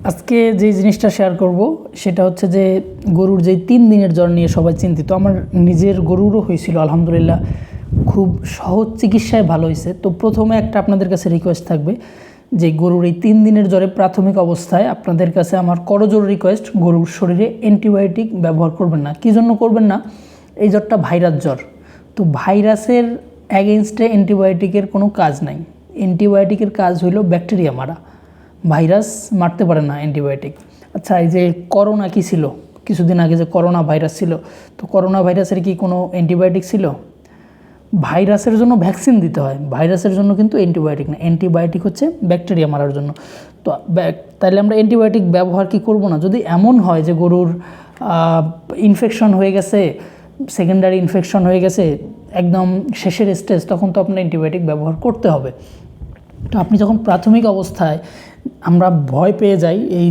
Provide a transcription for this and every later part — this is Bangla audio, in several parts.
আজকে যে জিনিসটা শেয়ার করব সেটা হচ্ছে যে গরুর যে 3 দিনের জ্বর নিয়ে সবাই চিন্তিত। আমার নিজের গরুরও হয়েছিল, আলহামদুলিল্লাহ খুব সহজ চিকিৎসায় ভালো হয়েছে। তো প্রথমে একটা আপনাদের কাছে রিকোয়েস্ট থাকবে যে গরুর এই 3 দিনের জ্বরে প্রাথমিক অবস্থায় আপনাদের কাছে আমার করজোর রিকোয়েস্ট, গরুর শরীরে অ্যান্টিবায়োটিক ব্যবহার করবেন না। কী জন্য করবেন না? এই জ্বরটা ভাইরাস জ্বর, তো ভাইরাসের অ্যাগেনস্টে অ্যান্টিবায়োটিকের কোনো কাজ নাই। অ্যান্টিবায়োটিকের কাজ হইল ব্যাকটেরিয়া মারা, ভাইরাস মারতে পারে না অ্যান্টিবায়োটিক। আচ্ছা, এই যে করোনা কি ছিল, কিছুদিন আগে যে করোনা ভাইরাস ছিল, তো করোনা ভাইরাসের কি কোনো অ্যান্টিবায়োটিক ছিল? ভাইরাসের জন্য ভ্যাকসিন দিতে হয়, ভাইরাসের জন্য কিন্তু অ্যান্টিবায়োটিক না। অ্যান্টিবায়োটিক হচ্ছে ব্যাকটেরিয়া মারার জন্য। তো তাইলে আমরা অ্যান্টিবায়োটিক ব্যবহার কি করব না? যদি এমন হয় যে গরুর ইনফেকশন হয়ে গেছে, সেকেন্ডারি ইনফেকশন হয়ে গেছে, একদম শেষের স্টেজ, তখন তো আপনার অ্যান্টিবায়োটিক ব্যবহার করতে হবে। তো আপনি যখন প্রাথমিক অবস্থায় আমরা ভয় পেয়ে যাই, এই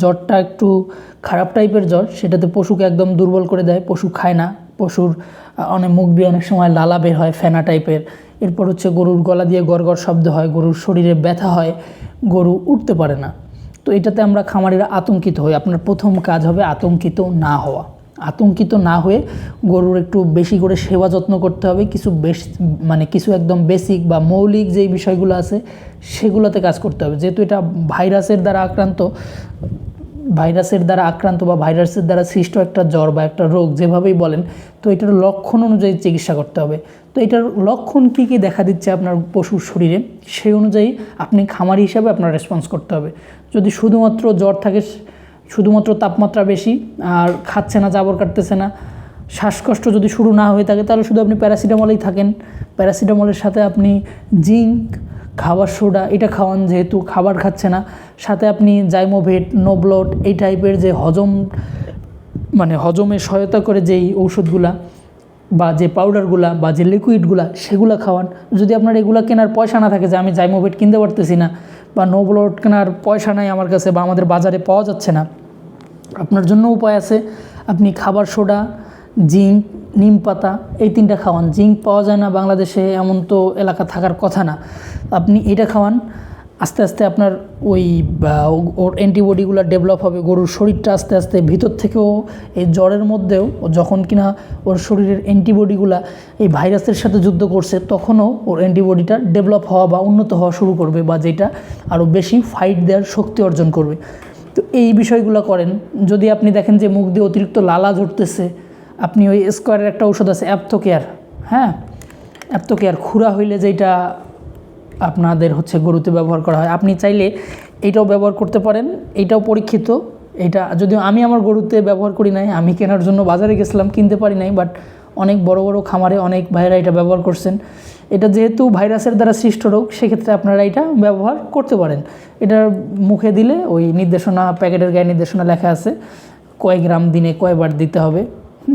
জ্বরটা একটু খারাপ টাইপের জ্বর, সেটাতে পশুকে একদম দুর্বল করে দেয়, পশু খায় না, পশুর অনেক মুখ দিয়ে অনেক সময় লালা বের হয় ফেনা টাইপের। এরপর হচ্ছে গরুর গলা দিয়ে গড়গড় শব্দ হয়, গরুর শরীরে ব্যথা হয়, গরু উঠতে পারে না। তো এটাতে আমরা খামারিরা আতঙ্কিত হই। আপনার প্রথম কাজ হবে আতঙ্কিত না হওয়া। আতঙ্কিত না হয়ে গরুর একটু বেশি করে সেবা যত্ন করতে হবে। কিছু একদম বেসিক বা মৌলিক যেই বিষয়গুলো আছে সেগুলোতে কাজ করতে হবে। যেহেতু এটা ভাইরাসের দ্বারা আক্রান্ত বা ভাইরাসের দ্বারা সৃষ্ট একটা জ্বর বা একটা রোগ, যেভাবেই বলেন, তো এটার লক্ষণ অনুযায়ী চিকিৎসা করতে হবে। তো এটার লক্ষণ কী কী দেখা দিচ্ছে আপনার পশুর শরীরে, সেই অনুযায়ী আপনি খামারি হিসাবে আপনার রেসপন্স করতে হবে। যদি শুধুমাত্র জ্বর থাকে, শুধুমাত্র তাপমাত্রা বেশি আর খাচ্ছে না, জাবর কাটতেছে না, শ্বাসকষ্ট যদি শুরু না হয়ে থাকে, তাহলে শুধু আপনি প্যারাসিটামলেই থাকেন। প্যারাসিটামলের সাথে আপনি জিঙ্ক, খাবার সোডা এটা খাওয়ান, যেহেতু খাবার খাচ্ছে না। সাথে আপনি জাইমোভেট, নোব্লট এই টাইপের যে হজমে সহায়তা করে যেই ঔষধগুলা বা যে পাউডারগুলা বা যে লিকুইডগুলা, সেগুলো খাওয়ান। যদি আপনার এগুলো কেনার পয়সা না থাকে, যে আমি জাইমোভেট কিনতে পারতেছি না বা নোব্লট কেনার পয়সা নাই আমার কাছে বা আমাদের বাজারে পাওয়া যাচ্ছে না, আপনার জন্য উপায় আছে। আপনি খাবার সোডা, জিঙ্ক, নিম পাতা এই 3টা খাওয়ান। জিঙ্ক পাওয়া যায় না বাংলাদেশে, এমন তো এলাকা থাকার কথা না। আপনি এটা খাওয়ান, আস্তে আস্তে আপনার ওর অ্যান্টিবডিগুলো ডেভেলপ হবে। গরুর শরীরটা আস্তে আস্তে ভিতর থেকেও এই জ্বরের মধ্যেও যখন কিনা ওর শরীরের অ্যান্টিবডিগুলা এই ভাইরাসের সাথে যুদ্ধ করছে, তখনও ওর অ্যান্টিবডিটা ডেভেলপ হওয়া বা উন্নত হওয়া শুরু করবে, বা যেটা আরও বেশি ফাইট দেওয়ার শক্তি অর্জন করবে। তো এই বিষয়গুলো করেন। যদি আপনি দেখেন যে মুখ দিয়ে অতিরিক্ত লালা ঝরতেছে, আপনি ওই স্কোয়ারের একটা ঔষধ আছে অ্যাপথোকেয়ার, অ্যাপথোকেয়ার খুরা হইলে যেটা আপনাদের হচ্ছে গরুতে ব্যবহার করা হয়, আপনি চাইলে এইটাও ব্যবহার করতে পারেন। এইটাও পরীক্ষিত। এটা যদিও আমি আমার গরুতে ব্যবহার করি নাই, আমি কেনার জন্য বাজারে গেছিলাম, কিনতে পারি নাই, বাট অনেক বড় বড় খামারে অনেক ভাইরা এটা ব্যবহার করছেন। এটা যেহেতু ভাইরাসের দ্বারা সৃষ্ট রোগ, সেক্ষেত্রে আপনারা এটা ব্যবহার করতে পারেন। এটার মুখে দিলে ওই নির্দেশনা, প্যাকেটের গায়ে নির্দেশনা লেখা আছে কয় গ্রাম দিনে কয়বার দিতে হবে,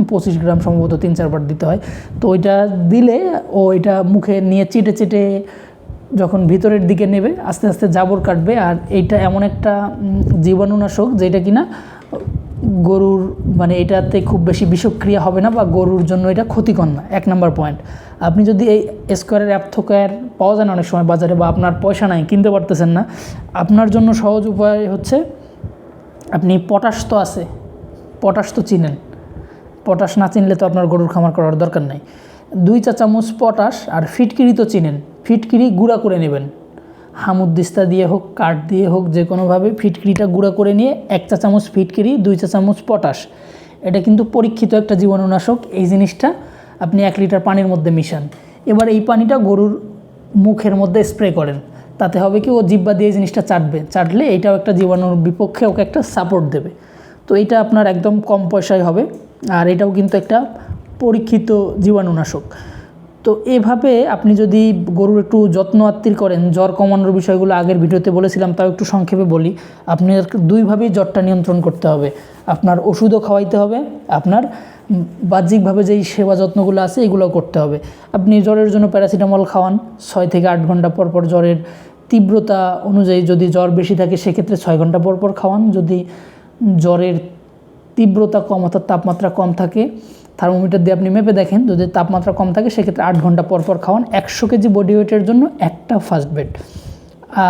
25 গ্রাম সম্ভবত 3-4 বার দিতে হয়। তো ওইটা দিলে এটা মুখে নিয়ে চেটে চেটে যখন ভিতরের দিকে নেবে, আস্তে আস্তে জাবর কাটবে। আর এইটা এমন একটা জীবাণুনাশক যেটা কিনা গরুর এটাতে খুব বেশি বিষক্রিয়া হবে না, বা গরুর জন্য এটা ক্ষতিকর না। 1 নম্বর পয়েন্ট। আপনি যদি এই স্কোয়ারের অ্যাপথোকেয়ার পাওয়া যায় না অনেক সময় বাজারে, বা আপনার পয়সা নাই, কিনতে পারতেছেন না, আপনার জন্য সহজ উপায় হচ্ছে, আপনি পটাশ তো আছে, পটাশ তো চিনেন, পটাশ না চিনলে তো আপনার গরুর খামার করার দরকার নাই। 2 চা চামচ পটাশ, আর ফিটকিরি তো চিনেন, ফিটকিরি গুঁড়া করে নেবেন, হামুদ্দিস্তা দিয়ে হোক, কাঠ দিয়ে হোক, যে কোনোভাবে ফিটকিরিটা গুঁড়া করে নিয়ে 1 চা চামচ ফিটকিরি, 2 চা চামচ পটাশ। এটা কিন্তু পরীক্ষিত একটা জীবাণুনাশক। এই জিনিসটা আপনি 1 লিটার পানির মধ্যে মিশান। এবার এই পানিটা গরুর মুখের মধ্যে স্প্রে করেন। তাতে হবে কি, ও জিহ্বা দিয়ে এই জিনিসটা চাটলে এটাও একটা জীবাণুর বিপক্ষে ওকে একটা সাপোর্ট দেবে। তো এইটা আপনার একদম কম পয়সায় হবে, আর এটাও কিন্তু একটা পরীক্ষিত জীবাণুনাশক। তো এভাবে আপনি যদি গরুর একটু যত্ন আত্তির করেন, জ্বর কমানোর বিষয়গুলো আগের ভিডিওতে বলেছিলাম, তাও একটু সংক্ষেপে বলি। আপনার 2ভাবেই জ্বরটা নিয়ন্ত্রণ করতে হবে। আপনার ওষুধও খাওয়াইতে হবে, আপনার বাহ্যিকভাবে যেই সেবা যত্নগুলো আছে এগুলোও করতে হবে। আপনি জ্বরের জন্য প্যারাসিটামল খাওয়ান 6 থেকে 8 ঘন্টা পর পর। জ্বরের তীব্রতা অনুযায়ী যদি জ্বর বেশি থাকে, সেক্ষেত্রে 6 ঘন্টা পর পর খাওয়ান। যদি জ্বরের তীব্রতা কম, অর্থাৎ তাপমাত্রা কম থাকে, থার্মোমিটার দিয়ে আপনি মেপে দেখেন, যদি তাপমাত্রা কম থাকে, সেক্ষেত্রে 8 ঘন্টা পর পর খাওয়ান। 100 কেজি বডি ওয়েটের জন্য একটা ফার্স্ট বেড।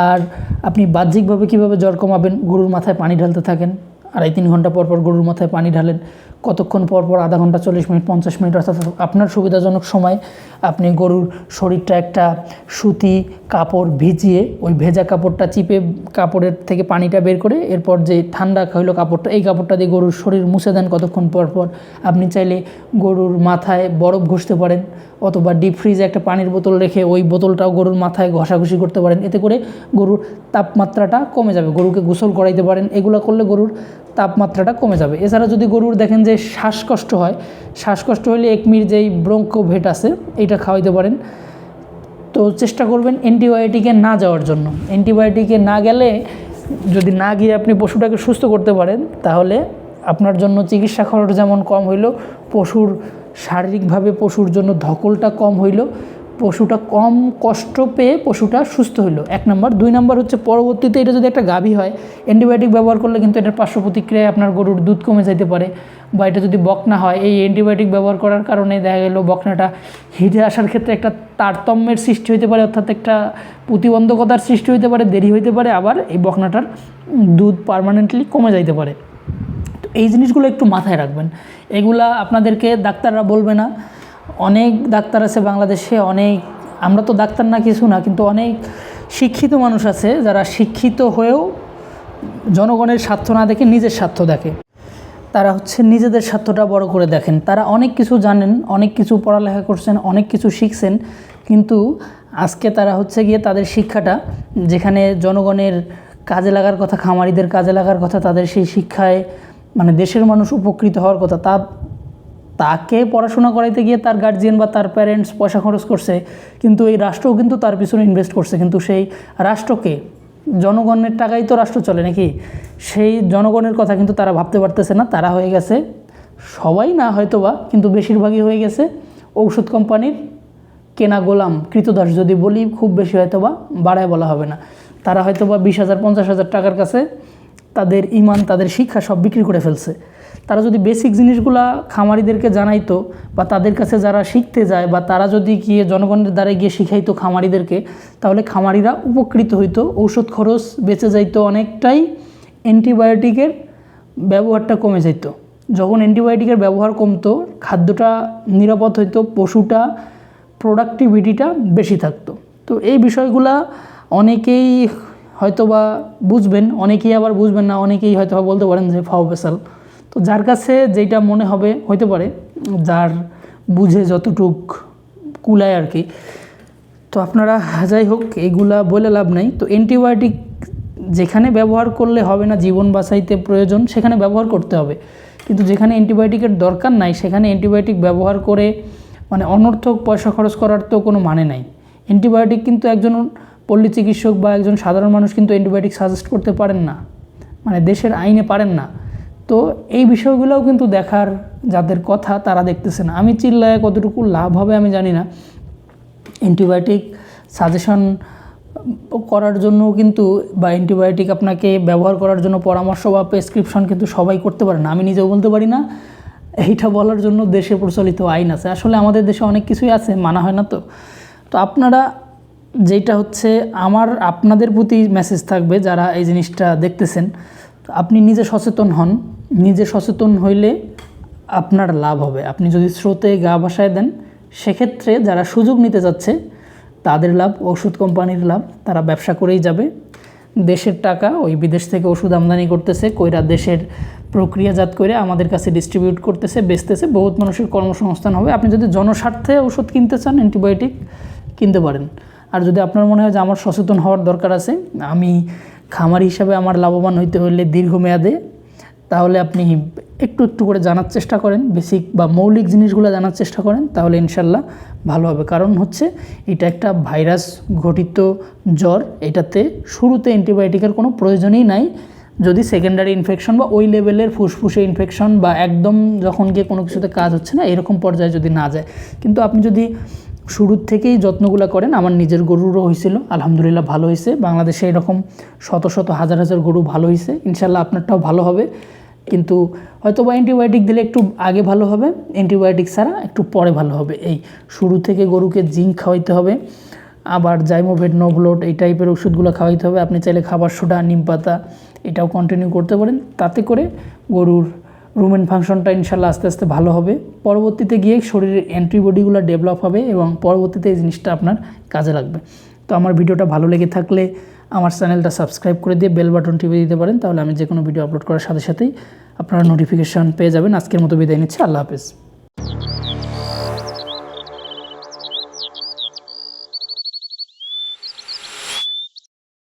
আর আপনি বাহ্যিকভাবে কীভাবে জ্বর কমাবেন, গরুর মাথায় পানি ঢালতে থাকেন, 2.5-3 ঘন্টা পর পর গরুর মাথায় পানি ঢালেন, কতক্ষণ পর পর, আধা ঘন্টা, 40 মিনিট, 50 মিনিট, অর্থাৎ আপনার সুবিধাজনক সময় আপনি গরুর শরীরটা একটা সুতি কাপড় ভিজিয়ে ওই ভেজা কাপড়টা চিপে কাপড়ের থেকে পানিটা বের করে এরপর যে ঠান্ডা হইলো কাপড়টা, এই কাপড়টা দিয়ে গরুর শরীর মুছে দেন কতক্ষণ পর পর। আপনি চাইলে গরুর মাথায় বরফ ঘষতে পারেন, অথবা ডিপ ফ্রিজে একটা পানির বোতল রেখে ওই বোতলটাও গরুর মাথায় ঘষাঘষি করতে পারেন, এতে করে গরুর তাপমাত্রাটা কমে যাবে। গরুকে গোসল করাইতে পারেন, এগুলো করলে গরুর তাপমাত্রাটা কমে যাবে। এছাড়া যদি গরুর দেখেন যে শ্বাসকষ্ট হয়, শ্বাসকষ্ট হলে একমির যেই ব্রঙ্কোভেট আছে এইটা খাওয়াইতে পারেন। তো চেষ্টা করবেন অ্যান্টিবায়োটিকে না যাওয়ার জন্য। অ্যান্টিবায়োটিকে না গেলে, যদি না গিয়ে আপনি পশুটাকে সুস্থ করতে পারেন, তাহলে আপনার জন্য চিকিৎসা খরচ যেমন কম হইল, পশুর শারীরিকভাবে পশুর জন্য ধকলটা কম হইল, পশুটা কম কষ্ট পেয়ে পশুটা সুস্থ হইল, 1 নম্বর। 2 নম্বর হচ্ছে পরবর্তীতে এটা যদি একটা গাভী হয়, অ্যান্টিবায়োটিক ব্যবহার করলে কিন্তু এটার পার্শ্ব প্রতিক্রিয়ায় আপনার গরুর দুধ কমে যেতে পারে। বা এটা যদি বকনা হয়, এই অ্যান্টিবায়োটিক ব্যবহার করার কারণে দেখা গেল বকনাটা হিটে আসার ক্ষেত্রে একটা তারতম্যের সৃষ্টি হতে পারে, অর্থাৎ একটা প্রতিবন্ধকতার সৃষ্টি হতে পারে, দেরি হইতে পারে, আবার এই বকনাটার দুধ পার্মানেন্টলি কমে যাইতে পারে। তো এই জিনিসগুলো একটু মাথায় রাখবেন। এগুলা আপনাদেরকে ডাক্তাররা বলবে না। অনেক ডাক্তার আছে বাংলাদেশে, অনেক, আমরা তো ডাক্তার না কিছু না, কিন্তু অনেক শিক্ষিত মানুষ আছে যারা শিক্ষিত হয়েও জনগণের স্বার্থ না দেখে নিজের স্বার্থ দেখে। তারা হচ্ছে নিজেদের স্বার্থটা বড় করে দেখেন। তারা অনেক কিছু জানেন, অনেক কিছু পড়ালেখা করছেন, অনেক কিছু শিখছেন, কিন্তু আজকে তারা হচ্ছে গিয়ে তাদের শিক্ষাটা, যেখানে জনগণের কাজে লাগার কথা, খামারিদের কাজে লাগার কথা, তাদের সেই শিক্ষায় মানে দেশের মানুষ উপকৃত হওয়ার কথা, তাকে পড়াশোনা করাইতে গিয়ে তার গার্জিয়ান বা তার প্যারেন্টস পয়সা খরচ করছে, কিন্তু এই রাষ্ট্রও কিন্তু তার পিছনে ইনভেস্ট করছে, কিন্তু সেই রাষ্ট্রকে, জনগণের টাকাই তো রাষ্ট্র চলে নাকি, সেই জনগণের কথা কিন্তু তারা ভাবতে পারতেছে না। তারা হয়ে গেছে, সবাই না হয়তোবা, কিন্তু বেশিরভাগই হয়ে গেছে ঔষধ কোম্পানির কেনা গোলাম, কৃতদাস যদি বলি খুব বেশি হয়তোবা বাড়ায় বলা হবে না। তারা হয়তোবা 20,000 50,000 টাকার কাছে তাদের ইমান, তাদের শিক্ষা সব বিক্রি করে ফেলছে। তারা যদি বেসিক জিনিসগুলা খামারিদেরকে জানাইতো, বা তাদের কাছে যারা শিখতে যায়, বা তারা যদি গিয়ে জনগণের দ্বারা গিয়ে শিখাইতো খামারিদেরকে, তাহলে খামারিরা উপকৃত হইতো, ঔষধ খরচ বেঁচে যাইতো অনেকটাই, অ্যান্টিবায়োটিকের ব্যবহারটা কমে যাইতো। যখন অ্যান্টিবায়োটিকের ব্যবহার কমতো, খাদ্যটা নিরাপদ হইতো, পশুটা প্রোডাক্টিভিটিটা বেশি থাকতো। তো এই বিষয়গুলা অনেকেই হয়তোবা বুঝবেন, অনেকেই আবার বুঝবেন না, অনেকেই হয়তোবা বলতে পারেন যে ফাও পেশাল। তো যার কাছে যেটা মনে হবে হইতে পারে, যার বুঝে যতটুক কুলায় আর কি। তো আপনারা যাই হোক, এইগুলা বলে লাভ নাই। তো অ্যান্টিবায়োটিক যেখানে ব্যবহার করলে হবে না, জীবন বাঁচাইতে প্রয়োজন, সেখানে ব্যবহার করতে হবে। কিন্তু যেখানে অ্যান্টিবায়োটিকের দরকার নাই, সেখানে অ্যান্টিবায়োটিক ব্যবহার করে মানে অনর্থক পয়সা খরচ করার তো কোনো মানে নাই। অ্যান্টিবায়োটিক কিন্তু একজন পল্লী চিকিৎসক বা একজন সাধারণ মানুষ কিন্তু অ্যান্টিবায়োটিক সাজেস্ট করতে পারেন না, মানে দেশের আইনে পারেন না। তো এই বিষয়গুলোও কিন্তু দেখার যাদের কথা, তারা দেখতেছে না। আমি চিল্লায় কতটুকু লাভ হবে আমি জানি না। অ্যান্টিবায়োটিক সাজেশন করার জন্য কিন্তু, বা অ্যান্টিবায়োটিক আপনাকে ব্যবহার করার জন্য পরামর্শ বা প্রেসক্রিপশন কিন্তু সবাই করতে পারে না। আমি নিজেও বলতে পারি না। এইটা বলার জন্য দেশে প্রচলিত আইন আছে, আসলে আমাদের দেশে অনেক কিছুই আছে, মানা হয় না। তো আপনারা, যেটা হচ্ছে আমার আপনাদের প্রতি মেসেজ থাকবে যারা এই জিনিসটা দেখতেছেন, আপনি নিজে সচেতন হন। নিজে সচেতন হইলে আপনার লাভ হবে। আপনি যদি স্রোতে গা ভাসায় দেন, সেক্ষেত্রে যারা সুযোগ নিতে যাচ্ছে তাদের লাভ, ওষুধ কোম্পানির লাভ, তারা ব্যবসা করেই যাবে। দেশের টাকা ওই বিদেশ থেকে ওষুধ আমদানি করতেছে, কইরা দেশের প্রক্রিয়াজাত করে আমাদের কাছে ডিস্ট্রিবিউট করতেছে, বেচতেছে, বহুত মানুষের কর্মসংস্থান হবে। আপনি যদি জনস্বার্থে ওষুধ কিনতে চান, অ্যান্টিবায়োটিক কিনতে পারেন। আর যদি আপনার মনে হয় যে আমার সচেতন হওয়ার দরকার আছে, আমি খামারি হিসাবে আমার লাভবান হইতে হলে দীর্ঘমেয়াদে, তাহলে আপনি একটু একটু করে জানার চেষ্টা করেন, বেসিক বা মৌলিক জিনিসগুলো জানার চেষ্টা করেন, তাহলে ইনশাল্লাহ ভালো হবে। কারণ হচ্ছে এটা একটা ভাইরাস ঘটিত জ্বর, এটাতে শুরুতে অ্যান্টিবায়োটিকের কোনো প্রয়োজনই নাই। যদি সেকেন্ডারি ইনফেকশন বা ওই লেভেলের ফুসফুসে ইনফেকশন, বা একদম যখন গিয়ে কোনো কিছুতে কাজ হচ্ছে না, এরকম পর্যায়ে যদি না যায়। কিন্তু আপনি যদি শুরুর থেকেই যত্নগুলো করেন, আমার নিজের গরুরও হয়েছিল, আলহামদুলিল্লাহ ভালো হয়েছে। বাংলাদেশে এরকম শত শত হাজার হাজার গরু ভালো হয়েছে, ইনশাল্লাহ আপনারটাও ভালো হবে। কিন্তু হয়তো বা অ্যান্টিবায়োটিক দিলে একটু আগে ভালো হবে, অ্যান্টিবায়োটিক ছাড়া একটু পরে ভালো হবে। এই শুরু থেকে গরুকে জিঙ্ক খাওয়াইতে হবে, আবার জাইমোভেট, নোভলোট এই টাইপের ওষুধগুলো খাওয়াইতে হবে। আপনি চাইলে খাবার সোডা, নিম পাতা এটাও কন্টিনিউ করতে পারেন। তাতে করে গরুর রুমেন ফাংশনটা ইনশাল্লাহ আস্তে আস্তে ভালো হবে। পরবর্তীতে গিয়ে শরীরের অ্যান্টিবডিগুলো ডেভেলপ হবে এবং পরবর্তীতে এই জিনিসটা আপনার কাজে লাগবে। তো আমার ভিডিওটা ভালো লেগে থাকলে আমার চ্যানেলটা সাবস্ক্রাইব করে দিয়ে বেল বাটন টিপে দিতে পারেন, তাহলে আমি যে কোনো ভিডিও আপলোড করার সাথে সাথেই আপনারা নোটিফিকেশান পেয়ে যাবেন। আজকের মতো বিদায় নিচ্ছি, আল্লাহ হাফেজ।